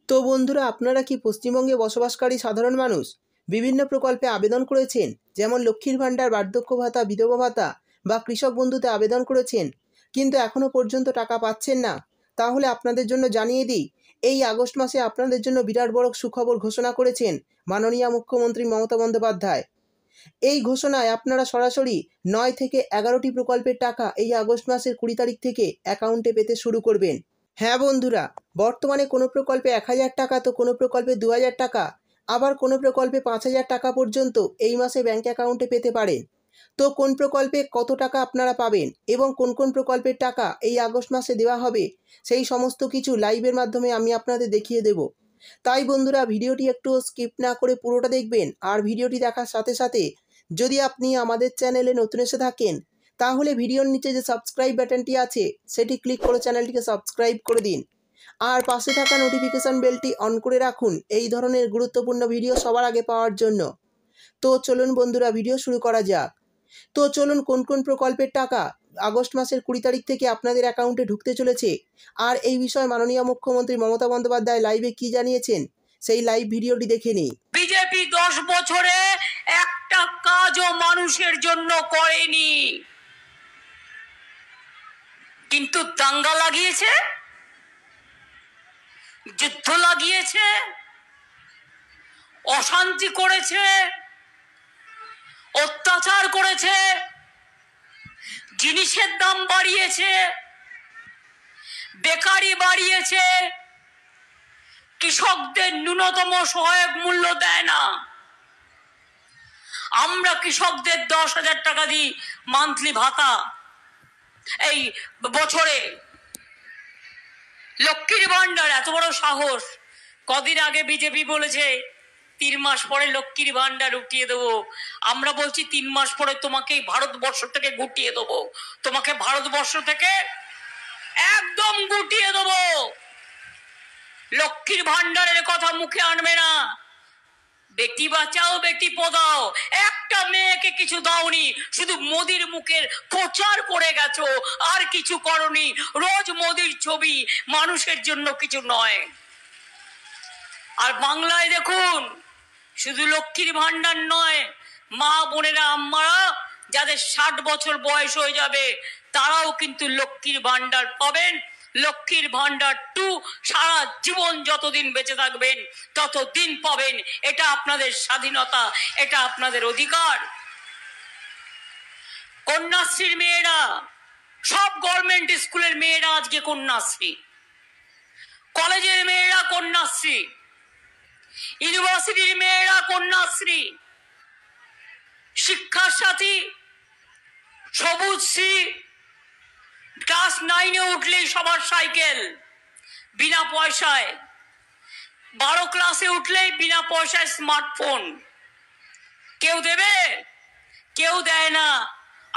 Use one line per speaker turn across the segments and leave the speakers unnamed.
তো বন্ধুরা, আপনারা কি পশ্চিমবঙ্গে বসবাসকারী সাধারণ মানুষ বিভিন্ন প্রকল্পে আবেদন করেছেন? যেমন লক্ষ্মীর ভাণ্ডার, বার্ধক্য ভাতা, বিধবা ভাতা বা কৃষক বন্ধুতে আবেদন করেছেন, কিন্তু এখনও পর্যন্ত টাকা পাচ্ছেন না? তাহলে আপনাদের জন্য জানিয়ে দিই, এই আগস্ট মাসে আপনাদের জন্য বিরাট বড় সুখবর ঘোষণা করেছেন মাননীয় মুখ্যমন্ত্রী মমতা বন্দ্যোপাধ্যায়। এই ঘোষণায় আপনারা সরাসরি 9 থেকে 11টি প্রকল্পের টাকা এই আগস্ট মাসের 20 তারিখ থেকে অ্যাকাউন্টে পেতে শুরু করবেন। হ্যাঁ বন্ধুরা, বর্তমানে কোনো প্রকল্পে 1000 টাকা, তো কোনো প্রকল্পে 2000 টাকা, আবার কোনো প্রকল্পে 5000 টাকা পর্যন্ত এই মাসে ব্যাঙ্ক অ্যাকাউন্টে পেতে পারেন। তো কোন প্রকল্পে কত টাকা আপনারা পাবেন এবং কোন কোন প্রকল্পের টাকা এই আগস্ট মাসে দেওয়া হবে, সেই সমস্ত কিছু লাইভের মাধ্যমে আমি আপনাদের দেখিয়ে দেব। তাই বন্ধুরা, ভিডিওটি একটু স্কিপ না করে পুরোটা দেখবেন। আর ভিডিওটি দেখার সাথে সাথে যদি আপনি আমাদের চ্যানেলে নতুন এসে থাকেন, তাহলে ভিডিওর নিচে যে সাবস্ক্রাইব বাটনটি আছে সেটি ক্লিক করে চ্যানেলটিকে সাবস্ক্রাইব করে দিন। আর পাশে থাকা নোটিফিকেশান বেলটি অন করে রাখুন এই ধরনের গুরুত্বপূর্ণ ভিডিও সবার আগে পাওয়ার জন্য। তো চলুন বন্ধুরা, ভিডিও শুরু করা যাক। তো চলুন, কোন কোন প্রকল্পের টাকা আগস্ট মাসের 20 তারিখ থেকে আপনাদের অ্যাকাউন্টে ঢুকতে চলেছে, আর এই বিষয়ে মাননীয় মুখ্যমন্ত্রী মমতা বন্দ্যোপাধ্যায় লাইভে কি জানিয়েছেন, সেই লাইভ ভিডিওটি দেখে নিই।
বিজেপি 10 বছরে একটা কাজও মানুষের জন্য করেনি, কিন্তু দাঙ্গা লাগিয়েছে, যুদ্ধ লাগিয়েছে, অশান্তি করেছে, অত্যাচার করেছে, জিনিসের দাম বাড়িয়েছে, বেকারি বাড়িয়েছে, কৃষকদের ন্যূনতম সহায়ক মূল্য দেয় না। আমরা কৃষকদের 10,000 টাকা দিই মান্থলি ভাতা, এই বছরে লক্ষ্মীর ভাণ্ডার। এত বড় সাহস! কদিন আগে বিজেপি বলেছে 3 মাস পরে লক্ষ্মীর ভাণ্ডার উঠিয়ে দেবো। আমরা বলছি 3 মাস পরে তোমাকে ভারতবর্ষ থেকে গুটিয়ে দেবো, তোমাকে ভারতবর্ষ থেকে একদম গুটিয়ে দেবো। লক্ষ্মীর ভাণ্ডারের কথা মুখে আনবে না। বেটি বাঁচাও বেটি পড়াও, একটা মেয়েকে কিছু দাওনি, শুধু মোদির মুখের প্রচার করে গেছো, আর কিছু করনি। রোজ মোদির ছবি, মানুষের জন্য কিছু নয়। আর বাংলায় দেখুন, শুধু লক্ষ্মীর ভাণ্ডার নয়, মা বোনেরা, আম্মারা যাদের 60 বছর বয়স হয়ে যাবে, তারাও কিন্তু লক্ষ্মীর ভাণ্ডার পাবেন। লক্ষ্মীর ভাণ্ডার 2 সারা জীবন যতদিন বেঁচে থাকবেন ততদিন পাবেন। এটা আপনাদের স্বাধীনতা, এটা আপনাদের অধিকার। কন্যাশ্রীর মেয়েরা, সব গভর্নমেন্ট স্কুলের মেয়েরা আজকে কন্যাশ্রী, কলেজের মেয়েরা কন্যাশ্রী, ইউনিভার্সিটির মেয়েরা কন্যাশ্রী, শিক্ষার সাথী, সবুজশ্রী, ক্লাস 9-এ উঠলেই সবার সাইকেল বিনা পয়সায়, 12 ক্লাসে উঠলেই বিনা পয়সায় স্মার্টফোন। কেউ দেবে? কেউ দেয় না।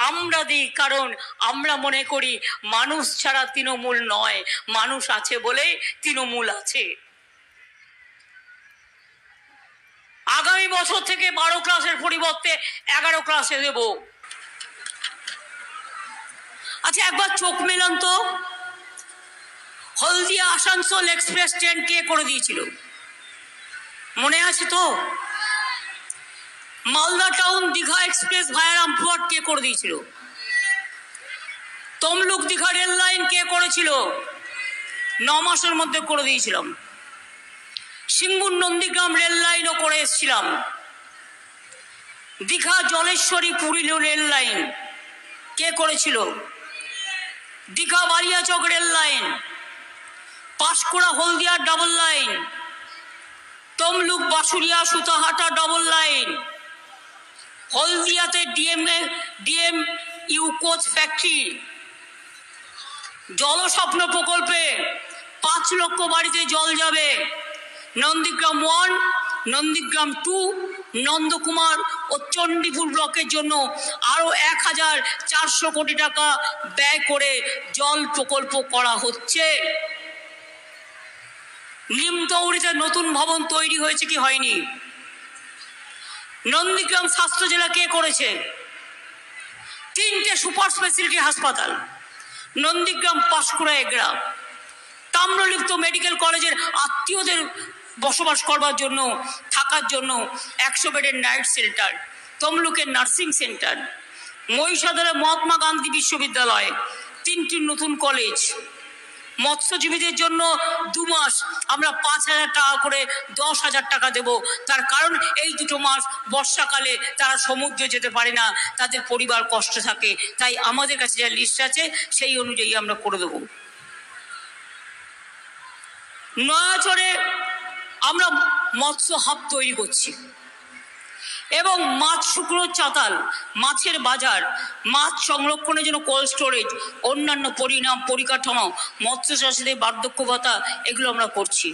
আমরা দিই, কারণ আমরা মনে করি মানুষ ছাড়া তৃণমূল নয়, মানুষ আছে বলেই তৃণমূল আছে। আগামী বছর থেকে 12 ক্লাসের পরিবর্তে 11 ক্লাসে দেব। আচ্ছা, একবার চোখ মেলান তো, হলদিয়া আসানসোল এক্সপ্রেস ট্রেন কে করে দিয়েছিল? মনে আছে তো? Malda town Digha express via Rampurhat কে করে দিয়েছিল? তমলুক দীঘা রেল লাইন কে করেছিল? 9 মাসের মধ্যে করে দিয়েছিলাম। সিঙ্গুর নন্দীগ্রাম রেল লাইনও করে এসেছিলাম। দীঘা জলেশ্বরী পুরী রেল লাইন কে করেছিল? Digha Baliachak rail line, Panskura Haldia double line, Tamluk Basuria Sutahata double line, হলদিয়াতে ডিএম ইউকোচ ফ্যাক্টরি, জলস্বপ্ন প্রকল্পে 5 লক্ষ বাড়িতে জল যাবে। নন্দীগ্রাম 1, নন্দীগ্রাম 2, নন্দকুমার ও চণ্ডীপুর ব্লকের জন্য আরো 1400 কোটি টাকা ব্যয় করে জল প্রকল্প করা হচ্ছে। নিমতৌড়িতে নতুন ভবন তৈরি হয়েছে কি হয়নি? নন্দীগ্রাম স্বাস্থ্য জেলা কে করেছে? 3টে সুপার স্পেশালিটি হাসপাতাল, নন্দীগ্রাম, পাঁশকুড়া, এগরা। তাম্রলিপ্ত মেডিকেল কলেজের আত্মীয়দের বসবাস করবার জন্য, থাকার জন্য 100 বেডের নাইট শেল্টার, তমলুকের নার্সিং সেন্টার, মহিষাদলে মহাত্মা গান্ধী বিশ্ববিদ্যালয়, 3টি নতুন কলেজ। মৎস্যজীবীদের জন্য 2 মাস আমরা 5,000 টাকা করে 10,000 টাকা দেব। তার কারণ এই 2 মাস বর্ষাকালে তারা সমুদ্রে যেতে পারে না, তাদের পরিবার কষ্ট থাকে, তাই আমাদের কাছে যা লিস্ট আছে সেই অনুযায়ী আমরা করে দেব। নয়াচরে আমরা মৎস্য হাব তৈরি করছি এবং মাছ শুকনো চাতাল, মাছের বাজার, মাছ সংরক্ষণের জন্য কোল্ড স্টোরেজ, অন্যান্য পরিকাঠামো, মৎস্য চাষীদের বার্ধক্য ভাতা, এগুলো আমরা করছি।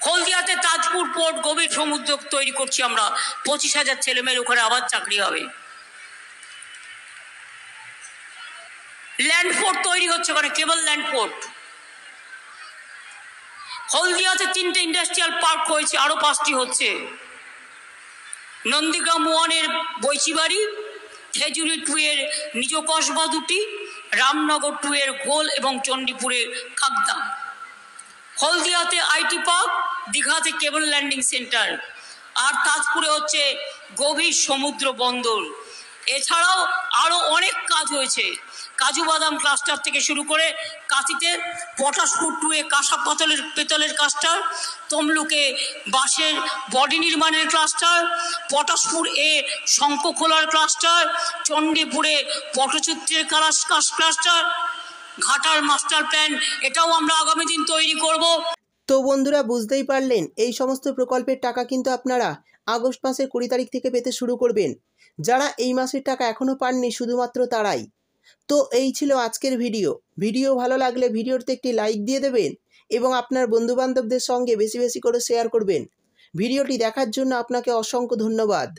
হলদিয়াতে তাজপুর পোর্ট, গভীর সমুদ্র তৈরি করছি আমরা, 25,000 ছেলেমেয়ের ওখানে আবার চাকরি হবে। ল্যান্ডপোর্ট তৈরি হচ্ছে ওখানে, কেবল ল্যান্ডপোর্ট। হলদিয়াতে 3টে ইন্ডাস্ট্রিয়াল পার্ক হয়েছে, আরো 5টি হচ্ছে। নন্দীগ্রাম 1-এর বৈচিবাড়ি, খেজুরি 2-এর নিজ কসবা 2টি, রামনগর 2-এর ঘোল এবং চণ্ডীপুরের খাগদা। হলদিয়াতে আইটি পার্ক, দীঘাতে কেবল ল্যান্ডিং সেন্টার, আর তাজপুরে হচ্ছে গভীর সমুদ্র বন্দর। এছাড়াও আরো অনেক কাজ হয়েছে, কাজু বাদাম ক্লাস্টার থেকে শুরু করে কাঁথিতে পটাশপুর 2-এ কাঁসা পেতলের ক্লাস্টার, তমলুকে বাঁশের বডি নির্মাণের ক্লাস্টার, পটাশপুর শঙ্খখোলার ক্লাস্টার, চণ্ডীপুরে পটচিত্রের ক্লাস্টার, ঘাটার মাস্টার প্ল্যান, এটাও আমরা আগামী দিন তৈরি করব।
তো বন্ধুরা, বুঝতেই পারলেন এই সমস্ত প্রকল্পের টাকা কিন্তু আপনারা আগস্ট মাসের 20 তারিখ থেকে পেতে শুরু করবেন। যারা এই মাসের টাকা এখনও পাননি শুধুমাত্র তারাই। তো এই ছিল আজকের ভিডিও ভালো লাগলে ভিডিওতে একটি লাইক দিয়ে দেবেন এবং আপনার বন্ধুবান্ধবদের সঙ্গে বেশি বেশি করে শেয়ার করবেন। ভিডিওটি দেখার জন্য আপনাকে অসংখ্য ধন্যবাদ।